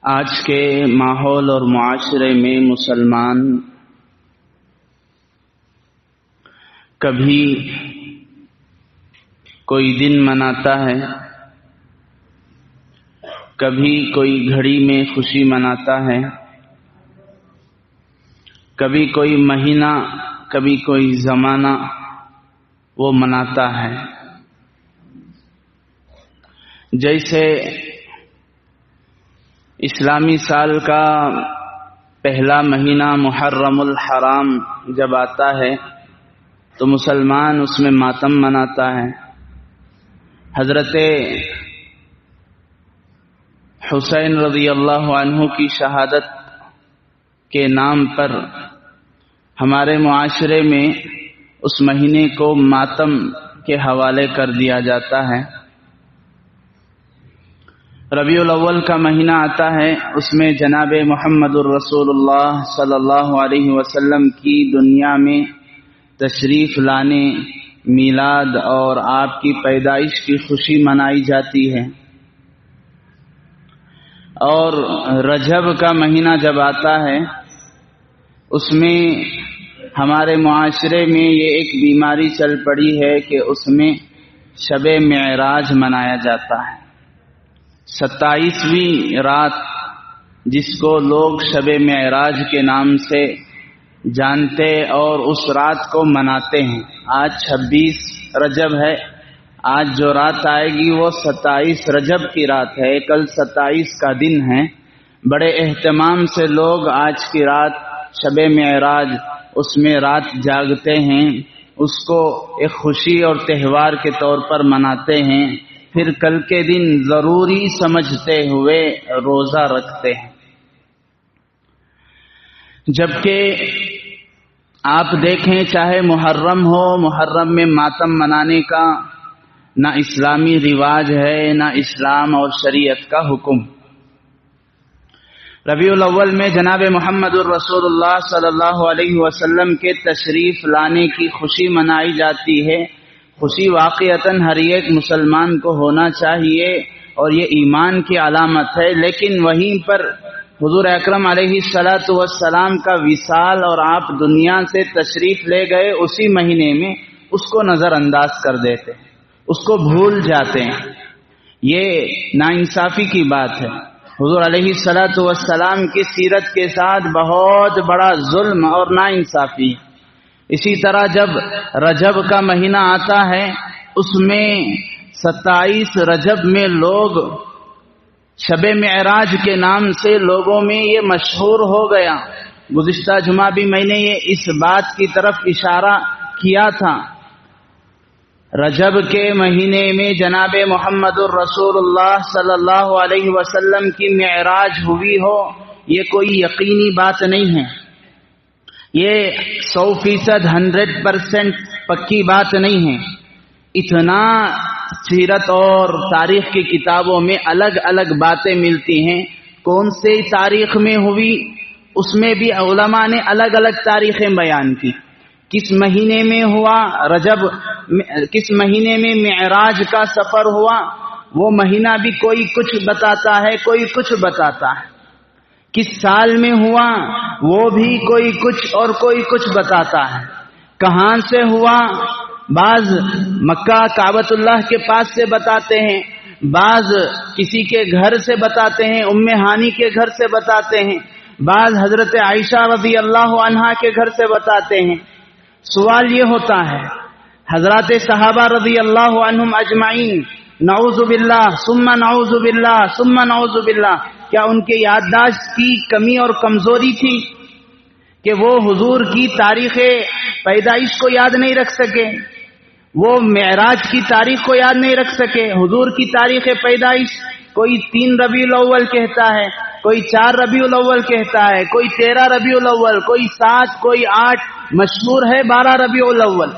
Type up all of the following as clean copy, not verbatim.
آج کے ماحول اور معاشرے میں مسلمان کبھی کوئی دن مناتا ہے، کبھی کوئی گھڑی میں خوشی مناتا ہے، کبھی کوئی مہینہ، کبھی کوئی زمانہ وہ مناتا ہے۔ جیسے اسلامی سال کا پہلا مہینہ محرم الحرام جب آتا ہے تو مسلمان اس میں ماتم مناتا ہے۔ حضرت حسین رضی اللہ عنہ کی شہادت کے نام پر ہمارے معاشرے میں اس مہینے کو ماتم کے حوالے کر دیا جاتا ہے۔ ربیع الاول کا مہینہ آتا ہے، اس میں جناب محمد الرسول اللہ صلی اللہ علیہ وسلم کی دنیا میں تشریف لانے، میلاد اور آپ کی پیدائش کی خوشی منائی جاتی ہے۔ اور رجب کا مہینہ جب آتا ہے اس میں ہمارے معاشرے میں یہ ایک بیماری چل پڑی ہے کہ اس میں شب معراج منایا جاتا ہے۔ 27ویں رات جس کو لوگ شب معراج کے نام سے جانتے اور اس رات کو مناتے ہیں۔ آج 26 رجب ہے، آج جو رات آئے گی وہ 27 رجب کی رات ہے، کل 27 کا دن ہے۔ بڑے اہتمام سے لوگ آج کی رات شب معراج اس میں رات جاگتے ہیں، اس کو ایک خوشی اور تہوار کے طور پر مناتے ہیں، پھر کل کے دن ضروری سمجھتے ہوئے روزہ رکھتے ہیں۔ جبکہ آپ دیکھیں چاہے محرم ہو، محرم میں ماتم منانے کا نہ اسلامی رواج ہے، نہ اسلام اور شریعت کا حکم۔ ربیع الاول میں جناب محمد الرسول اللہ صلی اللہ علیہ وسلم کے تشریف لانے کی خوشی منائی جاتی ہے۔ خوشی واقعتاً ہر ایک مسلمان کو ہونا چاہیے اور یہ ایمان کی علامت ہے، لیکن وہیں پر حضور اکرم علیہ الصلاۃ والسلام کا وصال اور آپ دنیا سے تشریف لے گئے اسی مہینے میں اس کو نظر انداز کر دیتے ہیں، اس کو بھول جاتے ہیں۔ یہ ناانصافی کی بات ہے۔ حضور علیہ الصلاۃ والسلام کی سیرت کے ساتھ بہت بڑا ظلم اور ناانصافی ہے۔ اسی طرح جب رجب کا مہینہ آتا ہے اس میں 27 رجب میں لوگ شب معراج کے نام سے لوگوں میں یہ مشہور ہو گیا۔ گزشتہ جمعہ بھی میں نے یہ اس بات کی طرف اشارہ کیا تھا۔ رجب کے مہینے میں جناب محمد الرسول اللہ صلی اللہ علیہ وسلم کی معراج ہوئی ہو، یہ کوئی یقینی بات نہیں ہے، یہ 100% 100% پکی بات نہیں ہے۔ اتنا سیرت اور تاریخ کی کتابوں میں الگ الگ باتیں ملتی ہیں، کون سے تاریخ میں ہوئی اس میں بھی علماء نے الگ الگ تاریخیں بیان کی۔ کس مہینے میں ہوا رجب، کس مہینے میں معراج کا سفر ہوا، وہ مہینہ بھی کوئی کچھ بتاتا ہے، کوئی کچھ بتاتا ہے۔ کس سال میں ہوا وہ بھی کوئی کچھ اور کوئی کچھ بتاتا ہے۔ کہاں سے ہوا، بعض مکہ کعبۃ اللہ کے پاس سے بتاتے ہیں، بعض کسی کے گھر سے بتاتے ہیں، ام ہانی کے گھر سے بتاتے ہیں، بعض حضرت عائشہ رضی اللہ عنہا کے گھر سے بتاتے ہیں۔ سوال یہ ہوتا ہے حضرات صحابہ رضی اللہ عنہم اجمعین، نعوذ باللہ ثم نعوذ باللہ ثم نعوذ باللہ، کیا ان کے یادداشت کی کمی اور کمزوری تھی کہ وہ حضور کی تاریخ پیدائش کو یاد نہیں رکھ سکے، وہ معراج کی تاریخ کو یاد نہیں رکھ سکے؟ حضور کی تاریخ پیدائش کوئی 3 ربیع الاول کہتا ہے، کوئی 4 ربیع الاول کہتا ہے، کوئی 13 ربیع الاول، کوئی 7، کوئی 8، مشہور ہے 12 ربیع الاول۔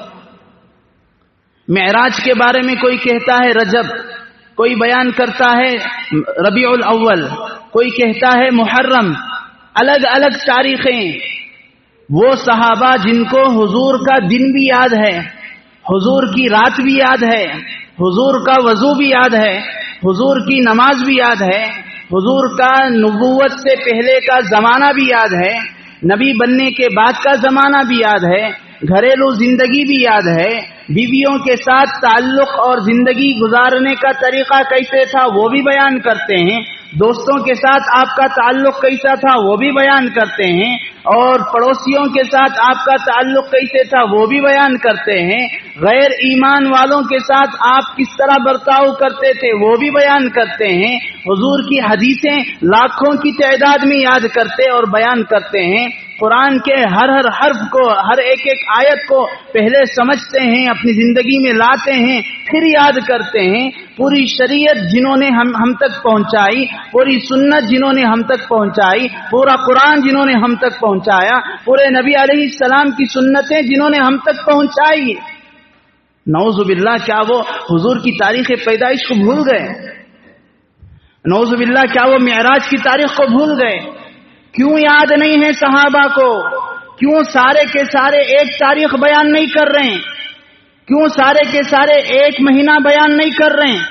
معراج کے بارے میں کوئی کہتا ہے رجب، کوئی بیان کرتا ہے ربیع الاول، کوئی کہتا ہے محرم، الگ الگ تاریخیں۔ وہ صحابہ جن کو حضور کا دن بھی یاد ہے، حضور کی رات بھی یاد ہے، حضور کا وضو بھی یاد ہے، حضور کی نماز بھی یاد ہے، حضور کا نبوت سے پہلے کا زمانہ بھی یاد ہے، نبی بننے کے بعد کا زمانہ بھی یاد ہے، گھریلو زندگی بھی یاد ہے، بیویوں کے ساتھ تعلق اور زندگی گزارنے کا طریقہ کیسے تھا وہ بھی بیان کرتے ہیں، دوستوں کے ساتھ آپ کا تعلق کیسا تھا وہ بھی بیان کرتے ہیں، اور پڑوسیوں کے ساتھ آپ کا تعلق کیسے تھا وہ بھی بیان کرتے ہیں، غیر ایمان والوں کے ساتھ آپ کس طرح برتاؤ کرتے تھے وہ بھی بیان کرتے ہیں، حضور کی حدیثیں لاکھوں کی تعداد میں یاد کرتے اور بیان کرتے ہیں، قرآن کے ہر حرف کو، ہر ایک آیت کو پہلے سمجھتے ہیں، اپنی زندگی میں لاتے ہیں، پھر یاد کرتے ہیں، پوری شریعت جنہوں نے ہم تک پہنچائی، پوری سنت جنہوں نے ہم تک پہنچائی، پورا قرآن جنہوں نے ہم تک پہنچایا، پورے نبی علیہ السلام کی سنتیں جنہوں نے ہم تک پہنچائی، نعوذ باللہ کیا وہ حضور کی تاریخ پیدائش کو بھول گئے؟ نعوذ باللہ کیا وہ معراج کی تاریخ کو بھول گئے؟ کیوں یاد نہیں ہے صحابہ کو؟ کیوں سارے کے سارے ایک تاریخ بیان نہیں کر رہے ہیں؟ کیوں سارے کے سارے ایک مہینہ بیان نہیں کر رہے ہیں؟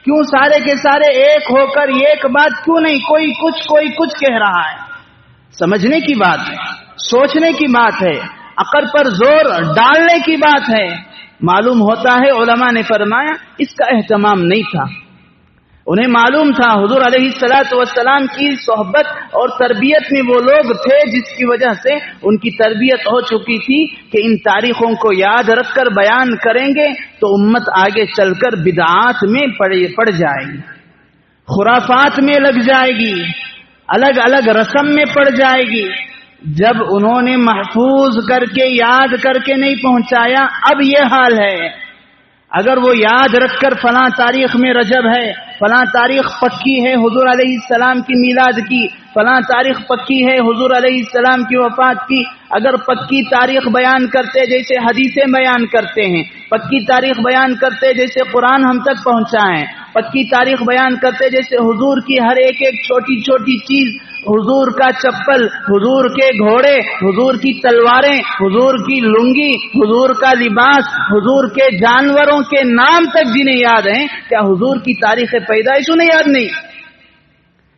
کیوں سارے کے سارے ایک ہو کر ایک بات کیوں نہیں؟ کوئی کچھ کہہ رہا ہے۔ سمجھنے کی بات ہے، سوچنے کی بات ہے، عقل پر زور ڈالنے کی بات ہے۔ معلوم ہوتا ہے علماء نے فرمایا اس کا اہتمام نہیں تھا، انہیں معلوم تھا حضور علیہ السلام کی صحبت اور تربیت میں وہ لوگ تھے جس کی وجہ سے ان کی تربیت ہو چکی تھی کہ ان تاریخوں کو یاد رکھ کر بیان کریں گے تو امت آگے چل کر بدعات میں پڑ جائے گی، خرافات میں لگ جائے گی، الگ الگ رسم میں پڑ جائے گی۔ جب انہوں نے محفوظ کر کے یاد کر کے نہیں پہنچایا، اب یہ حال ہے۔ اگر وہ یاد رکھ کر فلاں تاریخ میں رجب ہے، فلاں تاریخ پکی ہے حضور علیہ السلام کی میلاد کی، فلاں تاریخ پکی ہے حضور علیہ السلام کی وفات کی، اگر پکی تاریخ بیان کرتے جیسے حدیثیں بیان کرتے ہیں، پکی تاریخ بیان کرتے جیسے قرآن ہم تک پہنچا ہے، پکی تاریخ بیان کرتے جیسے حضور کی ہر ایک چھوٹی چھوٹی چیز، حضور کا چپل، حضور کے گھوڑے، حضور کی تلواریں، حضور کی لنگی، حضور کا لباس، حضور کے جانوروں کے نام تک جنہیں یاد ہیں، کیا حضور کی تاریخ پیدائش انہیں یاد نہیں؟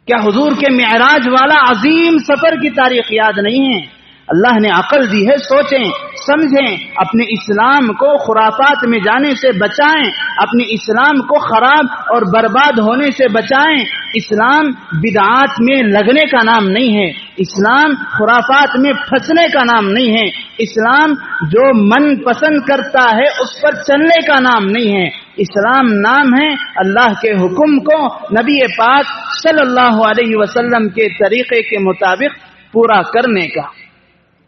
کیا حضور کے معراج والا عظیم سفر کی تاریخ یاد نہیں ہے؟ اللہ نے عقل دی ہے، سوچیں سمجھیں، اپنے اسلام کو خرافات میں جانے سے بچائیں، اپنے اسلام کو خراب اور برباد ہونے سے بچائیں۔ اسلام بدعات میں لگنے کا نام نہیں ہے، اسلام خرافات میں پھنسنے کا نام نہیں ہے، اسلام جو من پسند کرتا ہے اس پر چلنے کا نام نہیں ہے، اسلام نام ہے اللہ کے حکم کو نبی پاک صلی اللہ علیہ وسلم کے طریقے کے مطابق پورا کرنے کا،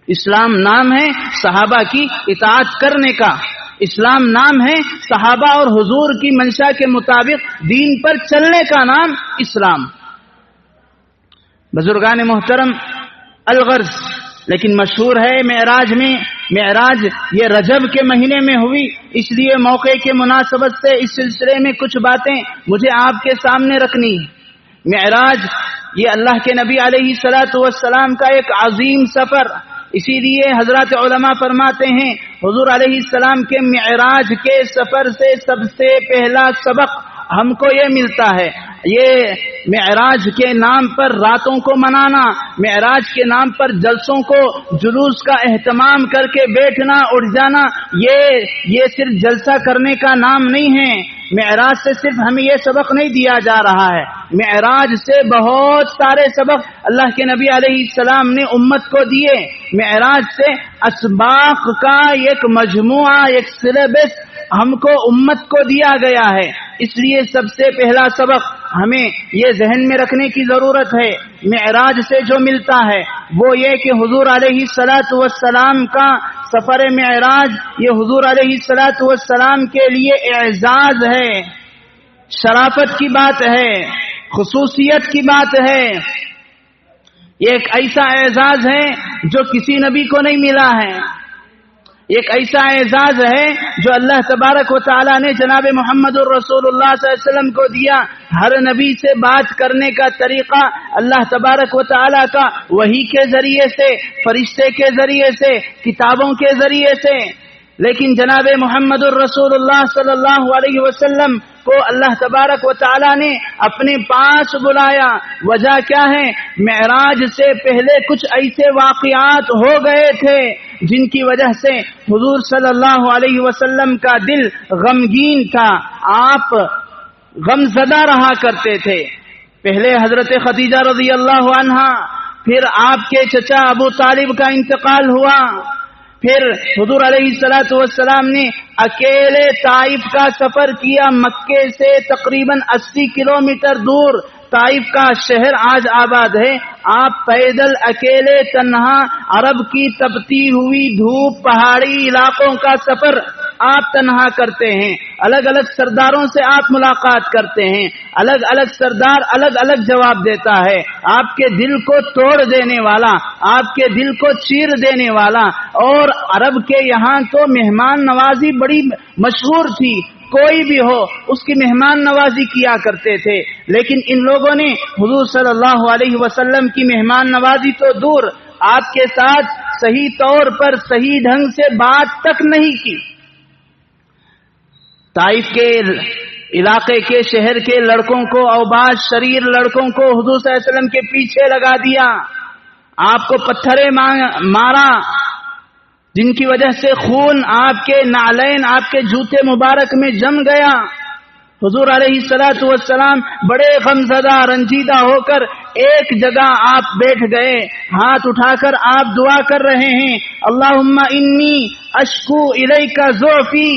اسلام نام ہے صحابہ کی اطاعت کرنے کا، اسلام نام ہے صحابہ اور حضور کی منشا کے مطابق دین پر چلنے کا نام اسلام۔ بزرگان محترم، الغرض لیکن مشہور ہے معراج یہ رجب کے مہینے میں ہوئی، اس لیے موقع کے مناسبت سے اس سلسلے میں کچھ باتیں مجھے آپ کے سامنے رکھنی۔ معراج یہ اللہ کے نبی علیہ السلام کا ایک عظیم سفر، اسی لیے حضرات علماء فرماتے ہیں حضور علیہ السلام کے معراج کے سفر سے سب سے پہلا سبق ہم کو یہ ملتا ہے، یہ معراج کے نام پر راتوں کو منانا، معراج کے نام پر جلسوں کو، جلوس کا اہتمام کر کے بیٹھنا اٹھ جانا، یہ صرف جلسہ کرنے کا نام نہیں ہے۔ معراج سے صرف ہمیں یہ سبق نہیں دیا جا رہا ہے، معراج سے بہت سارے سبق اللہ کے نبی علیہ السلام نے امت کو دیے۔ معراج سے اسباق کا ایک مجموعہ، ایک سلیبس ہم کو امت کو دیا گیا ہے، اس لیے سب سے پہلا سبق ہمیں یہ ذہن میں رکھنے کی ضرورت ہے، معراج سے جو ملتا ہے وہ یہ کہ حضور علیہ السلام کا سفر معراج یہ حضور علیہ السلام کے لیے اعزاز ہے، شرافت کی بات ہے، خصوصیت کی بات ہے، یہ ایک ایسا اعزاز ہے جو کسی نبی کو نہیں ملا ہے، ایک ایسا اعزاز ہے جو اللہ تبارک و تعالی نے جناب محمد الرسول اللہ صلی اللہ علیہ وسلم کو دیا۔ ہر نبی سے بات کرنے کا طریقہ اللہ تبارک و تعالی کا وحی کے ذریعے سے، فرشتے کے ذریعے سے، کتابوں کے ذریعے سے، لیکن جناب محمد الرسول اللہ صلی اللہ علیہ وسلم کو اللہ تبارک و تعالی نے اپنے پاس بلایا۔ وجہ کیا ہے؟ معراج سے پہلے کچھ ایسے واقعات ہو گئے تھے جن کی وجہ سے حضور صلی اللہ علیہ وسلم کا دل غمگین تھا، آپ غم زدہ رہا کرتے تھے۔ پہلے حضرت خدیجہ رضی اللہ عنہا، پھر آپ کے چچا ابو طالب کا انتقال ہوا، پھر حضور علیہ الصلوۃ والسلام نے اکیلے طائف کا سفر کیا، مکے سے تقریباً 80 کلومیٹر دور طائف کا شہر آج آباد ہے۔ آپ پیدل اکیلے تنہا عرب کی تپتی ہوئی دھوپ، پہاڑی علاقوں کا سفر آپ تنہا کرتے ہیں، الگ الگ سرداروں سے آپ ملاقات کرتے ہیں، الگ الگ سردار الگ الگ جواب دیتا ہے، آپ کے دل کو توڑ دینے والا، آپ کے دل کو چیر دینے والا۔ اور عرب کے یہاں تو مہمان نوازی بڑی مشہور تھی، کوئی بھی ہو اس کی مہمان نوازی کیا کرتے تھے، لیکن ان لوگوں نے حضور صلی اللہ علیہ وسلم کی مہمان نوازی تو دور، آپ کے ساتھ صحیح طور پر صحیح ڈھنگ سے بات تک نہیں کی۔ طائف کے علاقے کے شہر کے لڑکوں کو، اوباش شریر لڑکوں کو حضور صلی اللہ علیہ وسلم کے پیچھے لگا دیا، آپ کو پتھرے مارا، جن کی وجہ سے خون آپ کے نعلین، آپ کے جوتے مبارک میں جم گیا۔ حضور علیہ الصلوۃ والسلام بڑے غمزدہ رنجیدہ ہو کر ایک جگہ آپ بیٹھ گئے، ہاتھ اٹھا کر آپ دعا کر رہے ہیں، اللہم انی اشکو الیک ضعفی،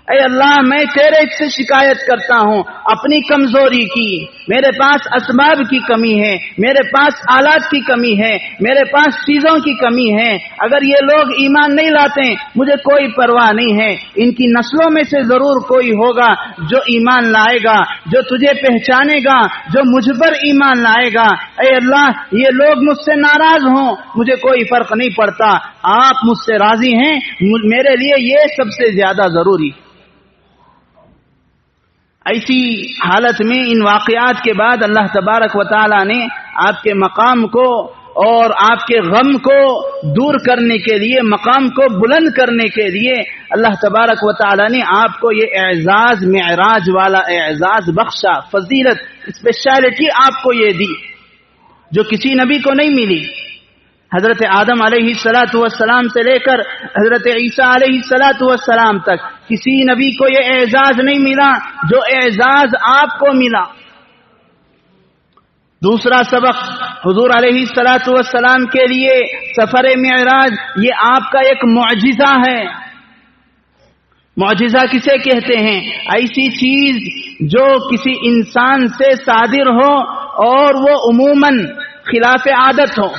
اے اللہ میں تیرے سے شکایت کرتا ہوں اپنی کمزوری کی، میرے پاس اسباب کی کمی ہے، میرے پاس آلات کی کمی ہے، میرے پاس چیزوں کی کمی ہے، اگر یہ لوگ ایمان نہیں لاتے مجھے کوئی پرواہ نہیں ہے، ان کی نسلوں میں سے ضرور کوئی ہوگا جو ایمان لائے گا، جو تجھے پہچانے گا، جو مجھ پر ایمان لائے گا، اے اللہ یہ لوگ مجھ سے ناراض ہوں مجھے کوئی فرق نہیں پڑتا، آپ مجھ سے راضی ہیں، میرے لیے یہ سب سے زیادہ ضروری۔ ایسی حالت میں ان واقعات کے بعد اللہ تبارک و تعالی نے آپ کے مقام کو اور آپ کے غم کو دور کرنے کے لیے، مقام کو بلند کرنے کے لیے اللہ تبارک و تعالی نے آپ کو یہ اعزاز، معراج والا اعزاز بخشا، فضیلت، اسپیشلٹی آپ کو یہ دی جو کسی نبی کو نہیں ملی۔ حضرت آدم علیہ الصلوۃ والسلام سے لے کر حضرت عیسیٰ علیہ الصلوۃ والسلام تک کسی نبی کو یہ اعزاز نہیں ملا جو اعزاز آپ کو ملا۔ دوسرا سبق، حضور علیہ الصلوۃ والسلام کے لیے سفر معراج یہ آپ کا ایک معجزہ ہے۔ معجزہ کسے کہتے ہیں؟ ایسی چیز جو کسی انسان سے صادر ہو اور وہ عموماً خلاف عادت ہو،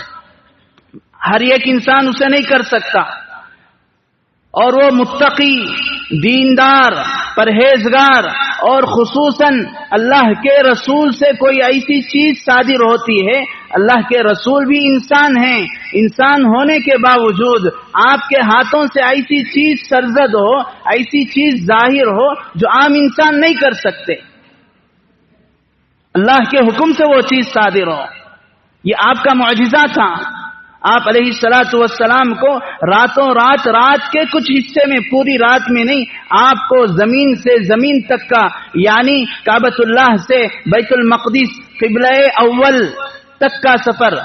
ہر ایک انسان اسے نہیں کر سکتا، اور وہ متقی، دیندار، پرہیزگار اور خصوصاً اللہ کے رسول سے کوئی ایسی چیز صادر ہوتی ہے۔ اللہ کے رسول بھی انسان ہیں، انسان ہونے کے باوجود آپ کے ہاتھوں سے ایسی چیز سرزد ہو، ایسی چیز ظاہر ہو جو عام انسان نہیں کر سکتے، اللہ کے حکم سے وہ چیز صادر ہو، یہ آپ کا معجزہ تھا۔ آپ علیہ الصلوۃ والسلام کو راتوں رات کے کچھ حصے میں، پوری رات میں نہیں، آپ کو زمین سے زمین تک کا، یعنی کعبۃ اللہ سے بیت المقدس قبلہ اول تک کا سفر،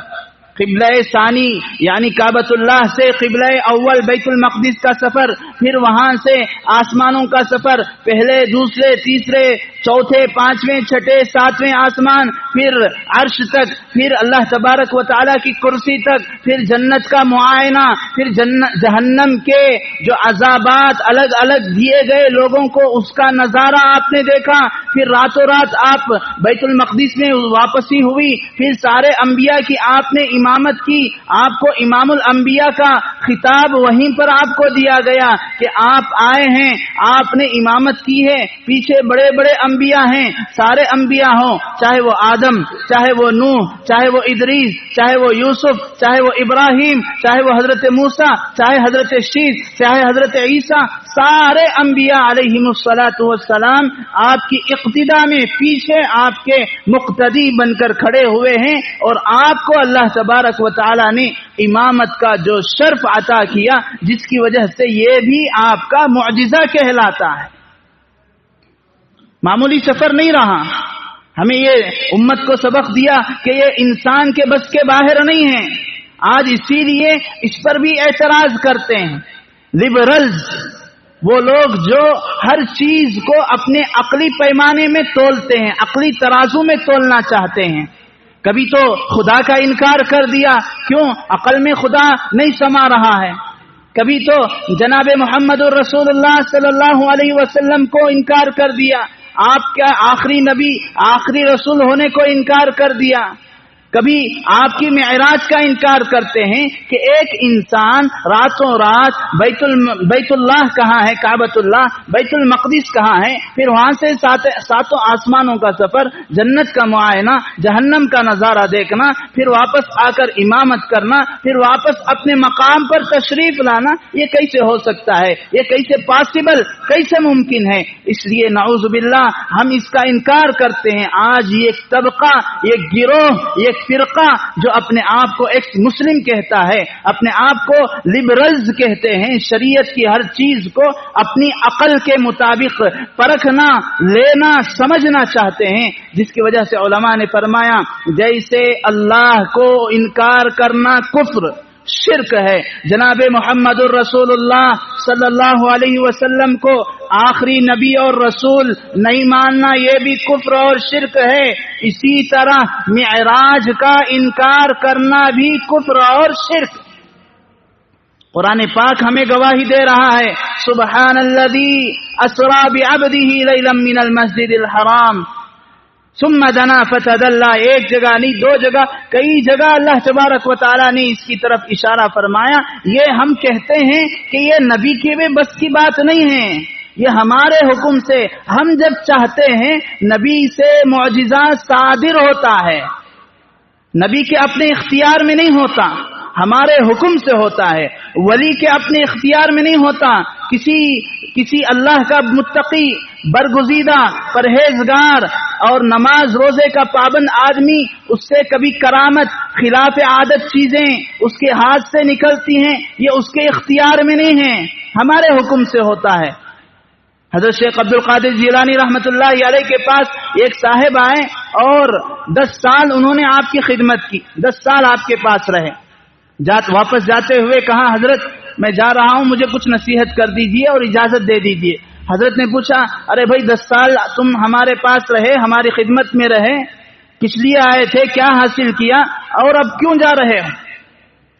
قبلہ ثانی یعنی کعبۃ اللہ سے قبلہ اول بیت المقدس کا سفر، پھر وہاں سے آسمانوں کا سفر، پہلے، دوسرے، تیسرے، چوتھے، پانچویں، چھٹے، ساتویں آسمان، پھر عرش تک، پھر اللہ تبارک و تعالیٰ کی کرسی تک، پھر جنت کا معائنہ، پھر جہنم کے جو عذابات الگ الگ دیے گئے لوگوں کو اس کا نظارہ آپ نے دیکھا، پھر راتوں رات آپ بیت المقدس میں واپسی ہوئی، پھر سارے انبیاء کی آپ نے امامت کی، آپ کو امام الانبیاء کا خطاب وہیں پر آپ کو دیا گیا کہ آپ آئے ہیں، آپ نے امامت کی ہے، پیچھے بڑے بڑے انبیاء ہیں سارے انبیاء ہوں، چاہے وہ آدم، چاہے وہ نوح، چاہے وہ ادریس، چاہے وہ یوسف، چاہے وہ ابراہیم، چاہے وہ حضرت موسیٰ، چاہے حضرت شیس، چاہے حضرت عیسیٰ، سارے انبیاء علیہم الصلاۃ والسلام آپ کی اقتدا میں پیچھے آپ کے مقتدی بن کر کھڑے ہوئے ہیں، اور آپ کو اللہ تبارک و تعالی نے امامت کا جو شرف عطا کیا، جس کی وجہ سے یہ بھی آپ کا معجزہ کہلاتا ہے، معمولی سفر نہیں رہا۔ ہمیں یہ امت کو سبق دیا کہ یہ انسان کے بس کے باہر نہیں ہے۔ آج اسی لیے اس پر بھی اعتراض کرتے ہیں لبرلز، وہ لوگ جو ہر چیز کو اپنے عقلی پیمانے میں تولتے ہیں، عقلی ترازو میں تولنا چاہتے ہیں۔ کبھی تو خدا کا انکار کر دیا، کیوں؟ عقل میں خدا نہیں سما رہا ہے۔ کبھی تو جناب محمد الرسول اللہ صلی اللہ علیہ وسلم کو انکار کر دیا، آپ کا آخری نبی، آخری رسول ہونے کو انکار کر دیا۔ کبھی آپ کی معراج کا انکار کرتے ہیں کہ ایک انسان راتوں رات بیت اللہ کہاں ہے، کعبۃ اللہ، بیت المقدس کہاں ہے، پھر وہاں سے ساتوں آسمانوں کا سفر، جنت کا معائنہ، جہنم کا نظارہ دیکھنا، پھر واپس آ کر امامت کرنا، پھر واپس اپنے مقام پر تشریف لانا، یہ کیسے ہو سکتا ہے؟ یہ کیسے پاسبل، کیسے ممکن ہے؟ اس لیے نعوذ باللہ ہم اس کا انکار کرتے ہیں۔ آج یہ طبقہ، یہ گروہ، یہ فرقہ جو اپنے آپ کو ایکس مسلم کہتا ہے، اپنے آپ کو لبرلز کہتے ہیں، شریعت کی ہر چیز کو اپنی عقل کے مطابق پرکھنا، لینا، سمجھنا چاہتے ہیں، جس کی وجہ سے علماء نے فرمایا جیسے اللہ کو انکار کرنا کفر، شرک ہے، جناب محمد الرسول اللہ صلی اللہ علیہ وسلم کو آخری نبی اور رسول نہیں ماننا یہ بھی کفر اور شرک ہے، اسی طرح معراج کا انکار کرنا بھی کفر اور شرک۔ قرآن پاک ہمیں گواہی دے رہا ہے، سبحان الذی اسری بعبدہ لیلا من المسجد الحرام ثم دنا فتدلى، ایک جگہ نہیں، دو جگہ، کئی جگہ اللہ تبارک و تعالی نے اس کی طرف اشارہ فرمایا۔ یہ ہم کہتے ہیں کہ یہ نبی کے بھی بس کی بات نہیں ہے، یہ ہمارے حکم سے، ہم جب چاہتے ہیں نبی سے معجزہ صادر ہوتا ہے، نبی کے اپنے اختیار میں نہیں ہوتا، ہمارے حکم سے ہوتا ہے، ولی کے اپنے اختیار میں نہیں ہوتا۔ کسی اللہ کا متقی، برگزیدہ، پرہیزگار اور نماز روزے کا پابند آدمی، اس سے کبھی کرامت، خلاف عادت چیزیں اس کے ہاتھ سے نکلتی ہیں، یہ اس کے اختیار میں نہیں ہیں، ہمارے حکم سے ہوتا ہے۔ حضرت شیخ عبد القادر جیلانی رحمت اللہ علیہ کے پاس ایک صاحب آئے اور 10 سال انہوں نے آپ کی خدمت کی، 10 سال آپ کے پاس رہے۔ واپس جاتے ہوئے کہا حضرت میں جا رہا ہوں، مجھے کچھ نصیحت کر دیجئے اور اجازت دے دیجئے۔ حضرت نے پوچھا ارے بھائی 10 سال تم ہمارے پاس رہے، ہماری خدمت میں رہے، کس لیے آئے تھے، کیا حاصل کیا اور اب کیوں جا رہے ہو؟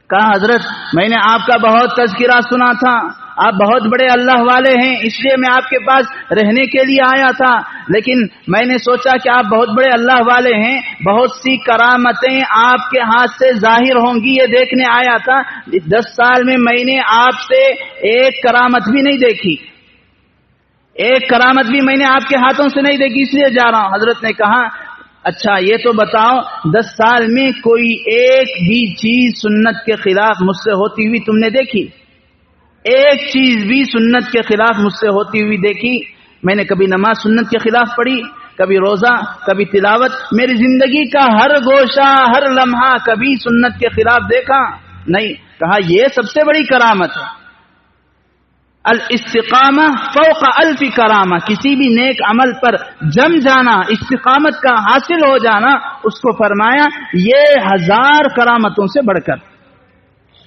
کہا حضرت میں نے آپ کا بہت تذکرہ سنا تھا، آپ بہت بڑے اللہ والے ہیں، اس لیے میں آپ کے پاس رہنے کے لیے آیا تھا، لیکن میں نے سوچا کہ آپ بہت بڑے اللہ والے ہیں، بہت سی کرامتیں آپ کے ہاتھ سے ظاہر ہوں گی، یہ دیکھنے آیا تھا۔ 10 سال میں میں نے آپ سے ایک کرامت بھی نہیں دیکھی، ایک کرامت بھی میں نے آپ کے ہاتھوں سے نہیں دیکھی، اس لیے جا رہا ہوں۔ حضرت نے کہا اچھا یہ تو بتاؤ 10 سال میں کوئی ایک بھی چیز سنت کے خلاف مجھ سے ہوتی ہوئی تم نے دیکھی؟ ایک چیز بھی سنت کے خلاف مجھ سے ہوتی ہوئی دیکھی؟ میں نے کبھی نماز سنت کے خلاف پڑھی، کبھی روزہ، کبھی تلاوت، میری زندگی کا ہر گوشہ، ہر لمحہ کبھی سنت کے خلاف دیکھا نہیں۔ کہا یہ سب سے بڑی کرامت ہے، الاستقامہ فوق 1000 کرامہ، کسی بھی نیک عمل پر جم جانا، استقامت کا حاصل ہو جانا، اس کو فرمایا یہ 1000 کرامتوں سے بڑھ کر۔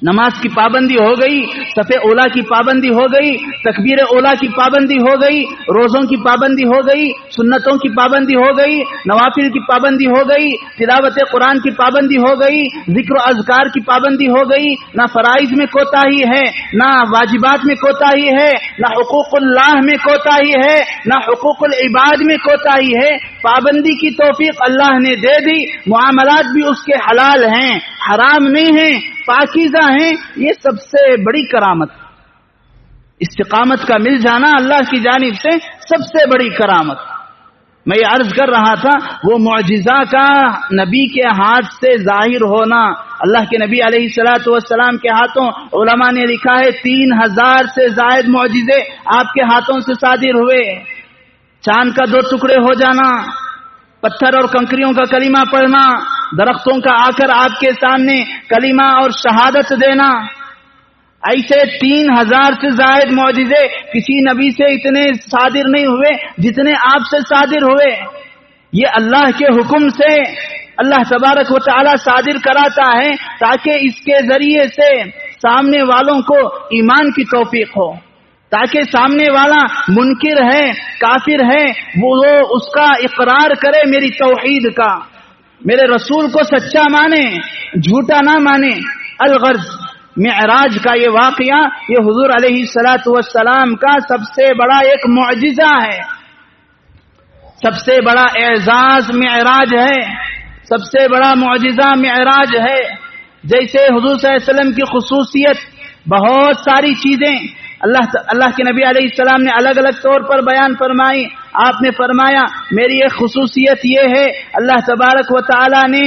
نماز کی پابندی ہو گئی، صف اولا کی پابندی ہو گئی، تکبیر اولا کی پابندی ہو گئی، روزوں کی پابندی ہو گئی، سنتوں کی پابندی ہو گئی، نوافل کی پابندی ہو گئی، تلاوت قرآن کی پابندی ہو گئی، ذکر و اذکار کی پابندی ہو گئی، نہ فرائض میں کوتاہی ہے، نہ واجبات میں کوتاہی ہے، نہ حقوق اللہ میں کوتاہی ہے، نہ حقوق العباد میں کوتاہی ہے، پابندی کی توفیق اللہ نے دے دی، معاملات بھی اس کے حلال ہیں، حرام نہیں ہیں، پاکیزہ ہیں، یہ سب سے بڑی کرامت، استقامت کا مل جانا اللہ کی جانب سے سب سے بڑی کرامت۔ میں یہ عرض کر رہا تھا وہ معجزہ کا نبی کے ہاتھ سے ظاہر ہونا، اللہ کے نبی علیہ الصلوۃ والسلام کے ہاتھوں، علماء نے لکھا ہے 3000 سے زائد معجزے آپ کے ہاتھوں سے صادر ہوئے۔ چاند کا 2 ٹکڑے ہو جانا، پتھر اور کنکریوں کا کلمہ پڑھنا، درختوں کا آ کر آپ کے سامنے کلمہ اور شہادت دینا، ایسے 3000 سے زائد معجزے کسی نبی سے اتنے صادر نہیں ہوئے جتنے آپ سے صادر ہوئے۔ یہ اللہ کے حکم سے اللہ تبارک و تعالی صادر کراتا ہے تاکہ اس کے ذریعے سے سامنے والوں کو ایمان کی توفیق ہو، تاکہ سامنے والا منکر ہے، کافر ہے، وہ اس کا اقرار کرے میری توحید کا، میرے رسول کو سچا مانے، جھوٹا نہ مانے۔ الغرض معراج کا یہ واقعہ یہ حضور علیہ الصلوۃ والسلام کا سب سے بڑا ایک معجزہ ہے، سب سے بڑا اعزاز معراج ہے، سب سے بڑا معجزہ معراج ہے۔ جیسے حضور صلی اللہ علیہ وسلم کی خصوصیت بہت ساری چیزیں اللہ کے نبی علیہ السلام نے الگ الگ طور پر بیان فرمائی۔ آپ نے فرمایا میری ایک خصوصیت یہ ہے، اللہ تبارک و تعالی نے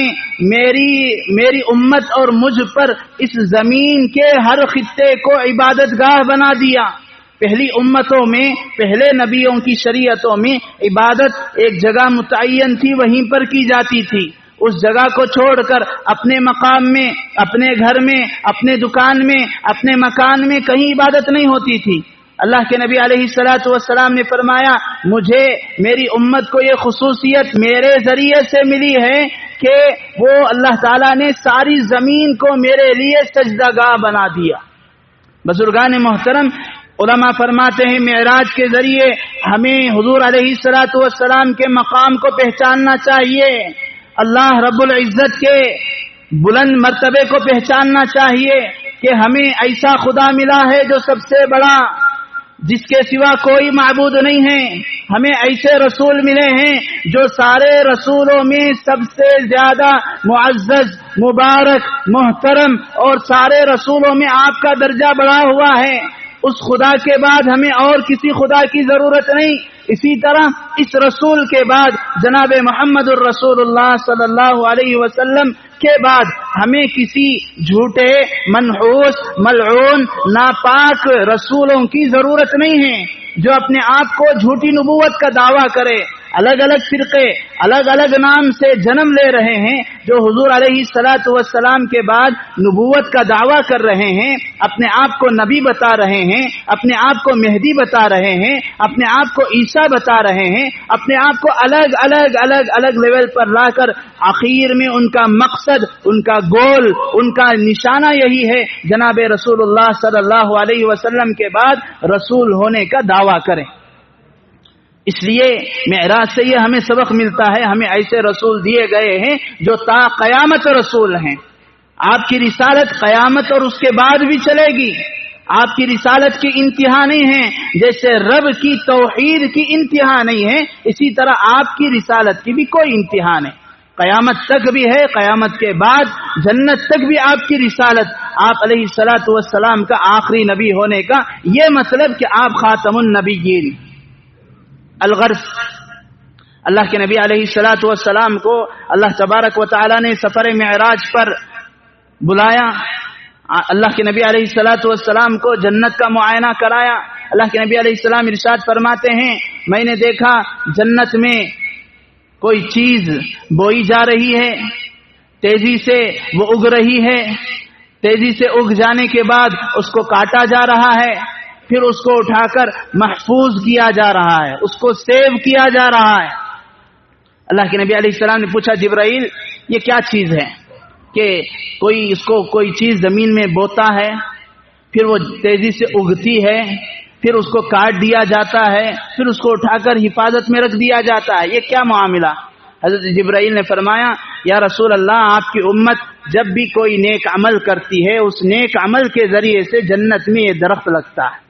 میری امت اور مجھ پر اس زمین کے ہر خطے کو عبادت گاہ بنا دیا۔ پہلی امتوں میں، پہلے نبیوں کی شریعتوں میں عبادت ایک جگہ متعین تھی، وہیں پر کی جاتی تھی۔ اس جگہ کو چھوڑ کر اپنے مقام میں، اپنے گھر میں، اپنے دکان میں، اپنے مکان میں کہیں عبادت نہیں ہوتی تھی۔ اللہ کے نبی علیہ الصلوۃ والسلام نے فرمایا مجھے میری امت کو یہ خصوصیت میرے ذریعے سے ملی ہے کہ وہ اللہ تعالیٰ نے ساری زمین کو میرے لیے سجدہ گاہ بنا دیا۔ بزرگان محترم، علماء فرماتے ہیں معراج کے ذریعے ہمیں حضور علیہ الصلوۃ والسلام کے مقام کو پہچاننا چاہیے، اللہ رب العزت کے بلند مرتبے کو پہچاننا چاہیے کہ ہمیں ایسا خدا ملا ہے جو سب سے بڑا، جس کے سوا کوئی معبود نہیں ہے۔ ہمیں ایسے رسول ملے ہیں جو سارے رسولوں میں سب سے زیادہ معزز، مبارک، محترم، اور سارے رسولوں میں آپ کا درجہ بڑھا ہوا ہے۔ اس خدا کے بعد ہمیں اور کسی خدا کی ضرورت نہیں۔ اسی طرح اس رسول کے بعد جناب محمد الرسول اللہ صلی اللہ علیہ وسلم کے بعد ہمیں کسی جھوٹے، منحوس، ملعون، ناپاک رسولوں کی ضرورت نہیں ہے جو اپنے آپ کو جھوٹی نبوت کا دعویٰ کرے۔ الگ الگ فرقے الگ الگ نام سے جنم لے رہے ہیں جو حضور علیہ الصلوۃ والسلام کے بعد نبوت کا دعویٰ کر رہے ہیں، اپنے آپ کو نبی بتا رہے ہیں، اپنے آپ کو مہدی بتا رہے ہیں، اپنے آپ کو عیسیٰ بتا رہے ہیں، اپنے آپ کو الگ الگ الگ الگ لیول پر لا کر آخر میں ان کا مقصد، ان کا گول، ان کا نشانہ یہی ہے جناب رسول اللہ صلی اللہ علیہ وسلم کے بعد رسول ہونے کا دعویٰ کریں۔ اس لیے معراج سے یہ ہمیں سبق ملتا ہے، ہمیں ایسے رسول دیے گئے ہیں جو تا قیامت رسول ہیں۔ آپ کی رسالت قیامت اور اس کے بعد بھی چلے گی۔ آپ کی رسالت کی انتہا نہیں ہے، جیسے رب کی توحید کی انتہا نہیں ہے، اسی طرح آپ کی رسالت کی بھی کوئی انتہا نہیں، قیامت تک بھی ہے۔ قیامت کے بعد جنت تک بھی آپ کی رسالت، آپ علیہ الصلوۃ والسلام کا آخری نبی ہونے کا یہ مطلب کہ آپ خاتم النبیین۔ الغرض اللہ کے نبی علیہ الصلوۃ والسلام کو اللہ تبارک و تعالی نے سفر معراج پر بلایا، اللہ کے نبی علیہ الصلوۃ والسلام کو جنت کا معائنہ کرایا۔ اللہ کے نبی علیہ السلام ارشاد فرماتے ہیں میں نے دیکھا جنت میں کوئی چیز بوئی جا رہی ہے، تیزی سے وہ اگ رہی ہے، تیزی سے اگ جانے کے بعد اس کو کاٹا جا رہا ہے، پھر اس کو اٹھا کر محفوظ کیا جا رہا ہے، اس کو سیو کیا جا رہا ہے۔ اللہ کے نبی علیہ السلام نے پوچھا جبرائیل یہ کیا چیز ہے کہ کوئی چیز زمین میں بوتا ہے، پھر وہ تیزی سے اگتی ہے، پھر اس کو کاٹ دیا جاتا ہے، پھر اس کو اٹھا کر حفاظت میں رکھ دیا جاتا ہے، یہ کیا معاملہ؟ حضرت جبرائیل نے فرمایا یا رسول اللہ آپ کی امت جب بھی کوئی نیک عمل کرتی ہے اس نیک عمل کے ذریعے سے جنت میں یہ درخت لگتا ہے،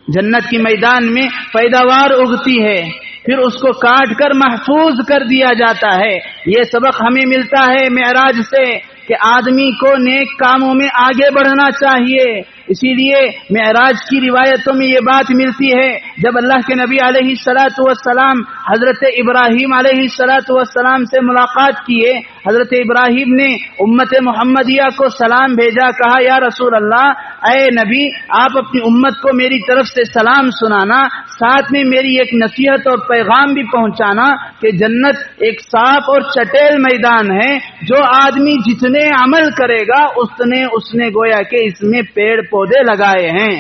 جنت کی میدان میں پیداوار اگتی ہے، پھر اس کو کاٹ کر محفوظ کر دیا جاتا ہے۔ یہ سبق ہمیں ملتا ہے معراج سے کہ آدمی کو نیک کاموں میں آگے بڑھنا چاہیے. اسی لیے معراج کی روایتوں میں یہ بات ملتی ہے، جب اللہ کے نبی علیہ الصلوۃ والسلام حضرت ابراہیم علیہ الصلوۃ والسلام سے ملاقات کیے، حضرت ابراہیم نے امت محمدیہ کو سلام بھیجا، کہا یا رسول اللہ، اے نبی آپ اپنی امت کو میری طرف سے سلام سنانا، ساتھ میں میری ایک نصیحت اور پیغام بھی پہنچانا کہ جنت ایک صاف اور چٹیل میدان ہے، جو آدمی جتنے عمل کرے گا اس نے گویا کہ اس میں پیڑ پودے لگائے ہیں.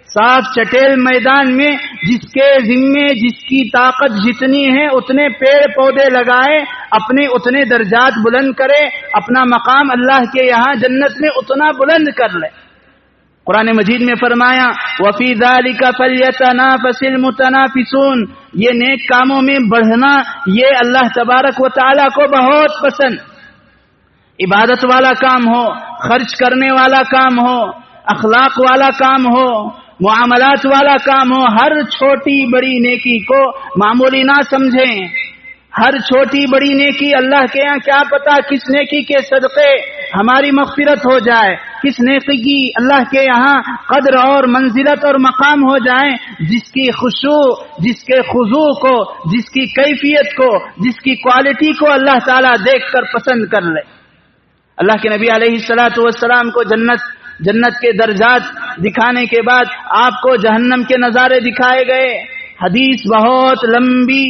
صاف چٹیل میدان میں جس کے ذمے جس کی طاقت جتنی ہے اتنے پیڑ پودے لگائے، اپنے اتنے درجات بلند کرے، اپنا مقام اللہ کے یہاں جنت میں اتنا بلند کر لے. قرآن مجید میں فرمایا وَفِي ذَلِكَ فَلْيَتَنَافَسِ الْمُتَنَافِسُونَ، یہ نیک کاموں میں بڑھنا یہ اللہ تبارک و تعالیٰ کو بہت پسند. عبادت والا کام ہو، خرچ کرنے والا کام ہو، اخلاق والا کام ہو، معاملات والا کام ہو، ہر چھوٹی بڑی نیکی کو معمولی نہ سمجھیں. ہر چھوٹی بڑی نیکی اللہ کے یہاں کیا پتا کس نیکی کے صدقے ہماری مغفرت ہو جائے، کس نیکی کی اللہ کے یہاں قدر اور منزلت اور مقام ہو جائے، جس کی خشوع، جس کے خضوع کو، جس کی کیفیت کو، جس کی کوالٹی کو اللہ تعالیٰ دیکھ کر پسند کر لے. اللہ کے نبی علیہ الصلوۃ والسلام کو جنت کے درجات دکھانے کے بعد آپ کو جہنم کے نظارے دکھائے گئے. حدیث بہت لمبی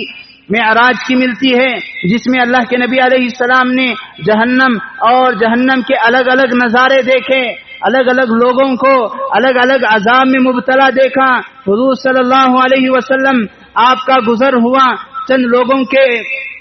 معراج کی ملتی ہے، جس میں اللہ کے نبی علیہ السلام نے جہنم اور جہنم کے الگ الگ نظارے دیکھے، الگ الگ لوگوں کو الگ الگ عذاب میں مبتلا دیکھا. حضور صلی اللہ علیہ وسلم آپ کا گزر ہوا چند لوگوں کے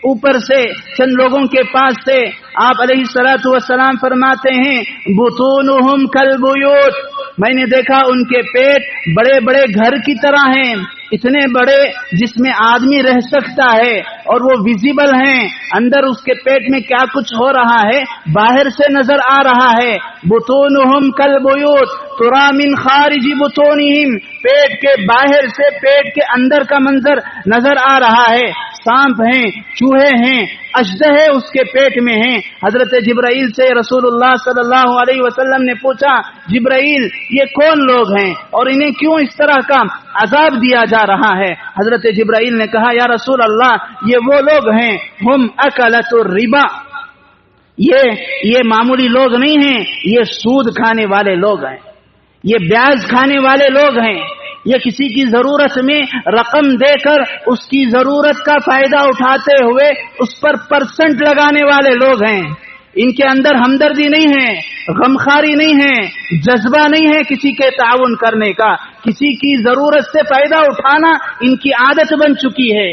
اوپر سے، چند لوگوں کے پاس سے. آپ علیہ الصلوۃ والسلام فرماتے ہیں بطونہم کالبیوت، میں نے دیکھا ان کے پیٹ بڑے بڑے گھر کی طرح ہیں، اتنے بڑے جس میں آدمی رہ سکتا ہے، اور وہ ویزیبل ہیں. اندر اس کے پیٹ میں کیا کچھ ہو رہا ہے باہر سے نظر آ رہا ہے. بطونہم کالبیوت تری من خارج بطونہم، پیٹ کے باہر سے پیٹ کے اندر کا منظر نظر آ رہا ہے. سانپ ہیں، چوہے ہیں، اژدہے اس کے پیٹ میں ہیں. حضرت جبرائیل سے رسول اللہ صلی اللہ علیہ وسلم نے پوچھا جبرائیل یہ کون لوگ ہیں اور انہیں کیوں اس طرح کا عذاب دیا جا رہا ہے؟ حضرت جبرائیل نے کہا یا رسول اللہ یہ وہ لوگ ہیں ہم اکلۃ الربا، یہ معمولی لوگ نہیں ہیں، یہ سود کھانے والے لوگ ہیں، یہ بیاج کھانے والے لوگ ہیں، یہ کسی کی ضرورت میں رقم دے کر اس کی ضرورت کا فائدہ اٹھاتے ہوئے اس پر پرسنٹ لگانے والے لوگ ہیں. ان کے اندر ہمدردی نہیں ہے، غمخواری نہیں ہے، جذبہ نہیں ہے کسی کے تعاون کرنے کا، کسی کی ضرورت سے فائدہ اٹھانا ان کی عادت بن چکی ہے.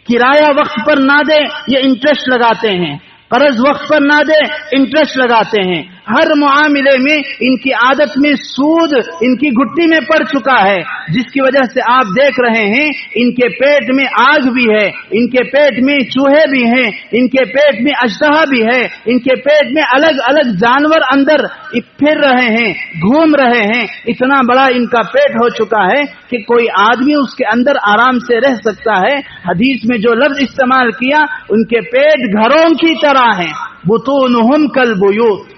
کرایہ وقت پر نہ دے یہ انٹرسٹ لگاتے ہیں، قرض وقت پر نہ دے انٹرسٹ لگاتے ہیں. ہر معاملے میں ان کی عادت میں سود ان کی گھٹی میں پڑ چکا ہے، جس کی وجہ سے آپ دیکھ رہے ہیں ان کے پیٹ میں آگ بھی ہے، ان کے پیٹ میں چوہے بھی ہیں، ان کے پیٹ میں اژدہا بھی ہے، ان کے پیٹ میں الگ الگ جانور اندر پھر رہے ہیں، گھوم رہے ہیں. اتنا بڑا ان کا پیٹ ہو چکا ہے کہ کوئی آدمی اس کے اندر آرام سے رہ سکتا ہے. حدیث میں جو لفظ استعمال کیا ان کے پیٹ گھروں کی طرح ہیں. بطونہم کالبیوت.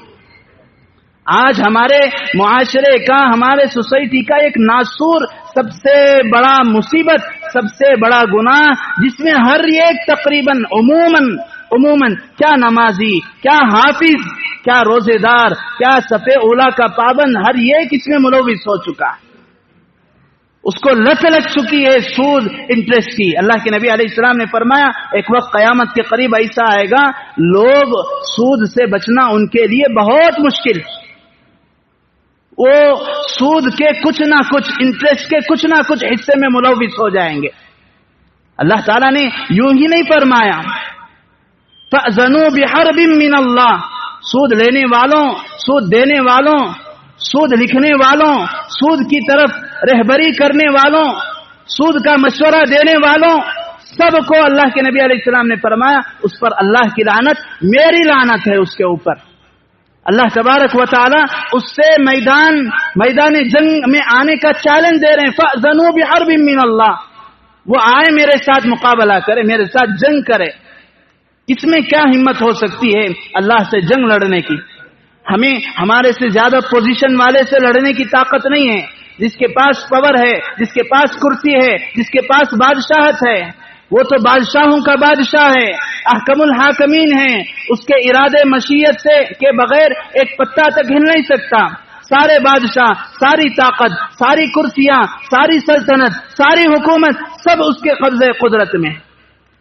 آج ہمارے معاشرے کا، ہمارے سوسائٹی کا ایک ناسور سب سے بڑا مصیبت، سب سے بڑا گناہ، جس میں ہر ایک تقریباً عموماً کیا نمازی، کیا حافظ، کیا روزے دار، کیا صف اولیٰ کا پابند، ہر ایک اس میں ملوث ہو چکا ہے. اس کو لت لگ چکی ہے سود انٹرسٹ کی. اللہ کے نبی علیہ السلام نے فرمایا ایک وقت قیامت کے قریب ایسا آئے گا لوگ سود سے بچنا ان کے لیے بہت مشکل، وہ سود کے کچھ نہ کچھ، انٹرسٹ کے کچھ نہ کچھ حصے میں ملوث ہو جائیں گے. اللہ تعالیٰ نے یوں ہی نہیں فرمایا فَأْذَنُوا بِحَرْبٍ مِّنَ اللَّهِ، سود لینے والوں، سود دینے والوں، سود لکھنے والوں، سود کی طرف رہبری کرنے والوں، سود کا مشورہ دینے والوں، سب کو اللہ کے نبی علیہ السلام نے فرمایا اس پر اللہ کی لعنت، میری لعنت ہے اس کے اوپر. اللہ تبارک و تعالی اس سے میدان جنگ میں آنے کا چیلنج دے رہے ہیں. فَأْذَنُوا بِحَرْبٍ مِّنَ اللَّهِ، وہ آئے میرے ساتھ مقابلہ کرے، میرے ساتھ جنگ کرے. اس میں کیا ہمت ہو سکتی ہے اللہ سے جنگ لڑنے کی؟ ہمیں ہمارے سے زیادہ پوزیشن والے سے لڑنے کی طاقت نہیں ہے. جس کے پاس پاور ہے، جس کے پاس کرسی ہے، جس کے پاس بادشاہت ہے، وہ تو بادشاہوں کا بادشاہ ہے، احکم الحاکمین ہے. اس کے ارادے مشیت سے کے بغیر ایک پتا تک ہل نہیں سکتا. سارے بادشاہ، ساری طاقت، ساری کرسیاں، ساری سلطنت، ساری حکومت سب اس کے قبضے قدرت میں.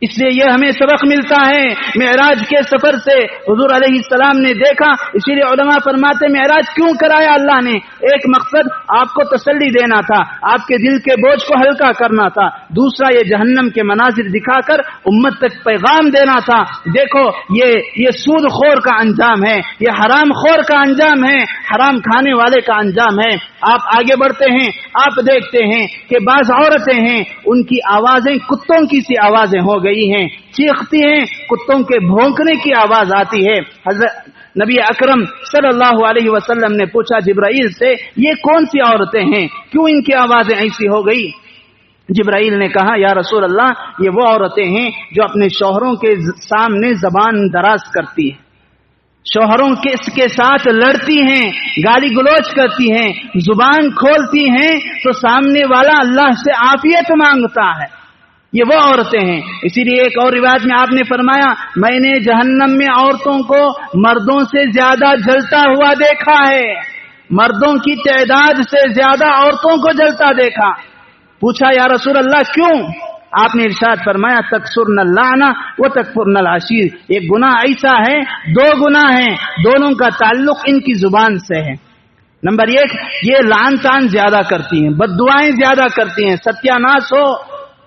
اس لیے یہ ہمیں سبق ملتا ہے معراج کے سفر سے. حضور علیہ السلام نے دیکھا، اسی لیے علماء فرماتے معراج کیوں کرایا اللہ نے؟ ایک مقصد آپ کو تسلی دینا تھا، آپ کے دل کے بوجھ کو ہلکا کرنا تھا. دوسرا یہ جہنم کے مناظر دکھا کر امت تک پیغام دینا تھا. دیکھو یہ سود خور کا انجام ہے، یہ حرام خور کا انجام ہے، حرام کھانے والے کا انجام ہے. آپ آگے بڑھتے ہیں، آپ دیکھتے ہیں کہ بعض عورتیں ہیں، ان کی آوازیں کتوں کی سی آوازیں ہو گئی ہیں، چیختی ہیں، کتوں کے بھونکنے کی آواز آتی ہے. حضرت نبی اکرم صلی اللہ علیہ وسلم نے پوچھا جبرائیل سے، یہ کون سی عورتیں ہیں، کیوں ان کی آوازیں ایسی ہو گئی؟ جبرائیل نے کہا، یا رسول اللہ، یہ وہ عورتیں ہیں جو اپنے شوہروں کے سامنے زبان دراز کرتی ہیں، شوہروں کے ساتھ لڑتی ہیں، گالی گلوچ کرتی ہیں، زبان کھولتی ہیں تو سامنے والا اللہ سے عافیت مانگتا ہے. یہ وہ عورتیں ہیں. اسی لیے ایک اور روایت میں آپ نے فرمایا، میں نے جہنم میں عورتوں کو مردوں سے زیادہ جلتا ہوا دیکھا ہے، مردوں کی تعداد سے زیادہ عورتوں کو جلتا دیکھا. پوچھا یا رسول اللہ کیوں؟ آپ نے ارشاد فرمایا، تکسرن اللعنہ و تکفرن العشیر. ایک گناہ ایسا ہے، دو گناہ ہیں، دونوں کا تعلق ان کی زبان سے ہے. نمبر ایک، یہ لعن طعن زیادہ کرتی ہیں، بد دعائیں زیادہ کرتی ہیں، ستیہ ناش ہو،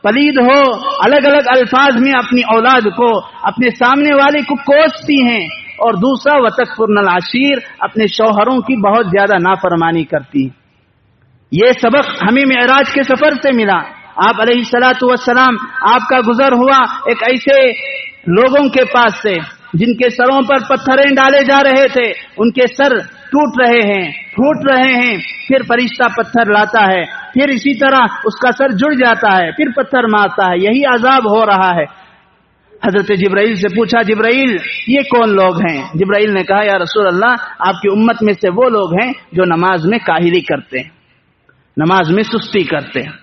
پلید ہو، الگ الگ الفاظ میں اپنی اولاد کو، اپنے سامنے والے کو کوستی ہیں. اور دوسرا وتکفرن العشیر، اپنے شوہروں کی بہت زیادہ نافرمانی کرتی ہیں. یہ سبق ہمیں معراج کے سفر سے ملا. آپ علیہ الصلوۃ والسلام، آپ کا گزر ہوا ایک ایسے لوگوں کے پاس سے جن کے سروں پر پتھریں ڈالے جا رہے تھے، ان کے سر ٹوٹ رہے ہیں، پھوٹ رہے ہیں. پھر فرشتہ پتھر لاتا ہے، پھر اسی طرح اس کا سر جڑ جاتا ہے، پھر پتھر مارتا ہے. یہی عذاب ہو رہا ہے. حضرت جبرائیل سے پوچھا، جبرائیل یہ کون لوگ ہیں؟ جبرائیل نے کہا، یا رسول اللہ، آپ کی امت میں سے وہ لوگ ہیں جو نماز میں کاہلی کرتے ہیں، نماز میں سستی کرتے ہیں.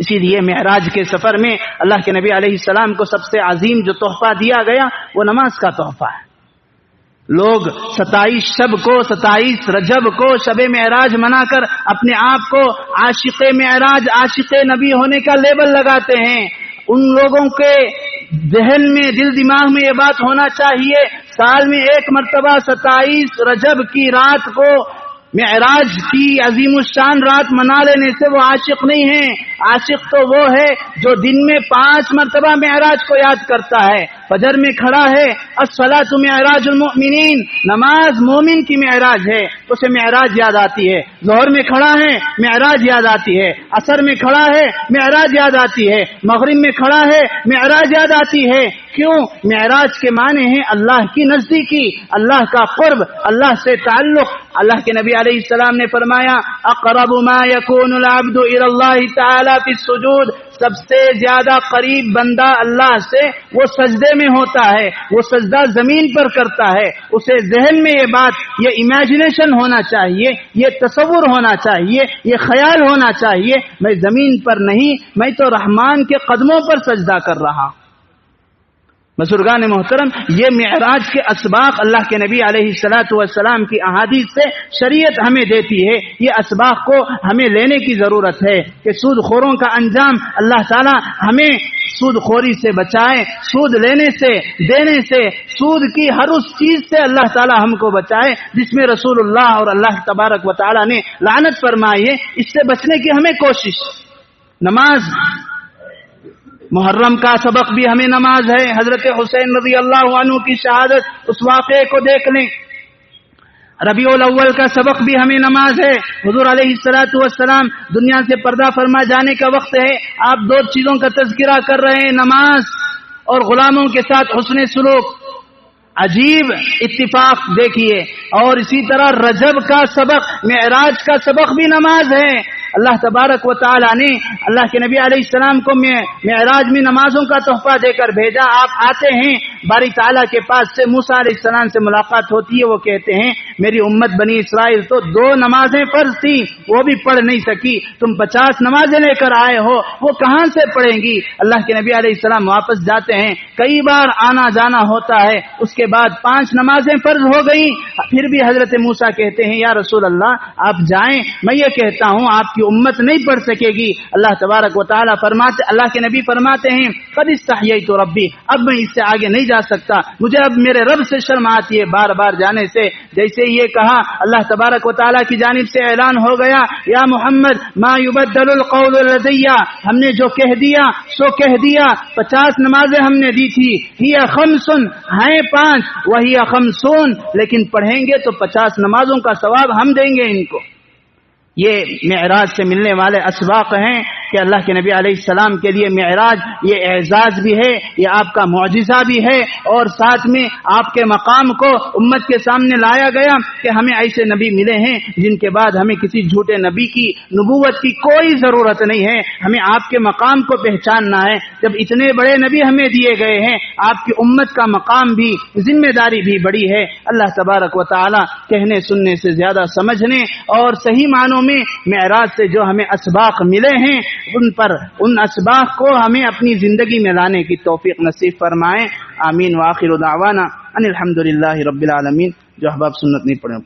اسی لیے معراج کے سفر میں اللہ کے نبی علیہ السلام کو سب سے عظیم جو تحفہ دیا گیا وہ نماز کا تحفہ ہے. لوگ 27 رجب کو شب معراج منا کر اپنے آپ کو عاشق معراج، عاشق نبی ہونے کا لیبل لگاتے ہیں. ان لوگوں کے ذہن میں، دل دماغ میں یہ بات ہونا چاہیے، سال میں ایک مرتبہ 27 رجب کی رات کو معراج کی عظیم الشان رات منا لینے سے وہ عاشق نہیں ہیں. عاشق تو وہ ہے جو دن میں 5 مرتبہ معراج کو یاد کرتا ہے. فجر میں کھڑا ہے، الصلاۃ معراج المؤمنین، نماز مومن کی معراج ہے، اسے معراج یاد آتی ہے. ظہر میں کھڑا ہے، معراج یاد آتی ہے. عصر میں کھڑا ہے، معراج یاد آتی ہے. مغرب میں کھڑا ہے، معراج یاد آتی ہے. کیوں؟ معراج کے معنی ہیں اللہ کی نزدیکی، اللہ کا قرب، اللہ سے تعلق. اللہ کے نبی علیہ السلام نے فرمایا، اقرب ما یکون العبد الی اللہ تعالی فی السجود، سب سے زیادہ قریب بندہ اللہ سے وہ سجدے میں ہوتا ہے، وہ سجدہ زمین پر کرتا ہے. اسے ذہن میں یہ بات، یہ امیجنیشن ہونا چاہیے، یہ تصور ہونا چاہیے، یہ خیال ہونا چاہیے، میں زمین پر نہیں، میں تو رحمان کے قدموں پر سجدہ کر رہا ہوں. بزرگان محترم، یہ معراج کے اسباق اللہ کے نبی علیہ الصلوۃ والسلام کی احادیث سے شریعت ہمیں دیتی ہے. یہ اسباق کو ہمیں لینے کی ضرورت ہے کہ سود خوروں کا انجام اللہ تعالی ہمیں سود خوری سے بچائے، سود لینے سے، دینے سے، سود کی ہر اس چیز سے اللہ تعالی ہم کو بچائے جس میں رسول اللہ اور اللہ تبارک و تعالی نے لعنت فرمائی ہے. اس سے بچنے کی ہمیں کوشش. نماز، محرم کا سبق بھی ہمیں نماز ہے. حضرت حسین رضی اللہ عنہ کی شہادت، اس واقعے کو دیکھ لیں. ربیع الاول کا سبق بھی ہمیں نماز ہے. حضور علیہ الصلوۃ والسلام دنیا سے پردہ فرما جانے کا وقت ہے. آپ 2 چیزوں کا تذکرہ کر رہے ہیں، نماز اور غلاموں کے ساتھ حسن سلوک. عجیب اتفاق دیکھیے. اور اسی طرح رجب کا سبق، معراج کا سبق بھی نماز ہے. اللہ تبارک و تعالی نے اللہ کے نبی علیہ السلام کو معراج میں نمازوں کا تحفہ دے کر بھیجا. آپ آتے ہیں, باری تعالیٰ کے پاس سے موسیٰ علیہ السلام سے ملاقات ہوتی ہے. وہ کہتے ہیں میری امت بنی اسرائیل تو 2 نمازیں فرض تھی, وہ بھی پڑھ نہیں سکی, تم 50 نمازیں لے کر آئے ہو, وہ کہاں سے پڑھیں گی؟ اللہ کے نبی علیہ السلام واپس جاتے ہیں, کئی بار آنا جانا ہوتا ہے, اس کے بعد 5 نمازیں فرض ہو گئیں. پھر بھی حضرت موسیٰ کہتے ہیں یا رسول اللہ آپ جائیں, میں یہ کہتا ہوں آپ کی امت نہیں پڑھ سکے گی. اللہ تبارک و تعالیٰ فرماتے, اللہ کے نبی فرماتے ہیں قد استحییت ربی, اب میں اس سے آگے نہیں جا سکتا, مجھے اب میرے رب سے شرم آتی ہے بار بار جانے سے. جیسے یہ کہا, اللہ تبارک و تعالیٰ کی جانب سے اعلان ہو گیا یا محمد ما یبدل القول لدی, ہم نے جو کہہ دیا سو کہہ دیا. 50 نمازیں ہم نے دی تھی, ہی خمسن ہیں 5, وہی خمسون, لیکن پڑھیں گے تو 50 نمازوں کا ثواب ہم دیں گے ان کو. یہ معراج سے ملنے والے اسباق ہیں کہ اللہ کے نبی علیہ السلام کے لیے معراج یہ اعزاز بھی ہے, یہ آپ کا معجزہ بھی ہے, اور ساتھ میں آپ کے مقام کو امت کے سامنے لایا گیا کہ ہمیں ایسے نبی ملے ہیں جن کے بعد ہمیں کسی جھوٹے نبی کی نبوت کی کوئی ضرورت نہیں ہے. ہمیں آپ کے مقام کو پہچاننا ہے. جب اتنے بڑے نبی ہمیں دیے گئے ہیں, آپ کی امت کا مقام بھی ذمہ داری بھی بڑی ہے. اللہ تبارک و تعالی کہنے سننے سے زیادہ سمجھنے اور صحیح معنوں میں معراج سے جو ہمیں اسباق ملے ہیں ان اسباق کو ہمیں اپنی زندگی میں لانے کی توفیق نصیب فرمائیں. آمین. وآخر دعوانا ان الحمدللہ رب العالمین. جو احباب سنت نہیں پڑھے.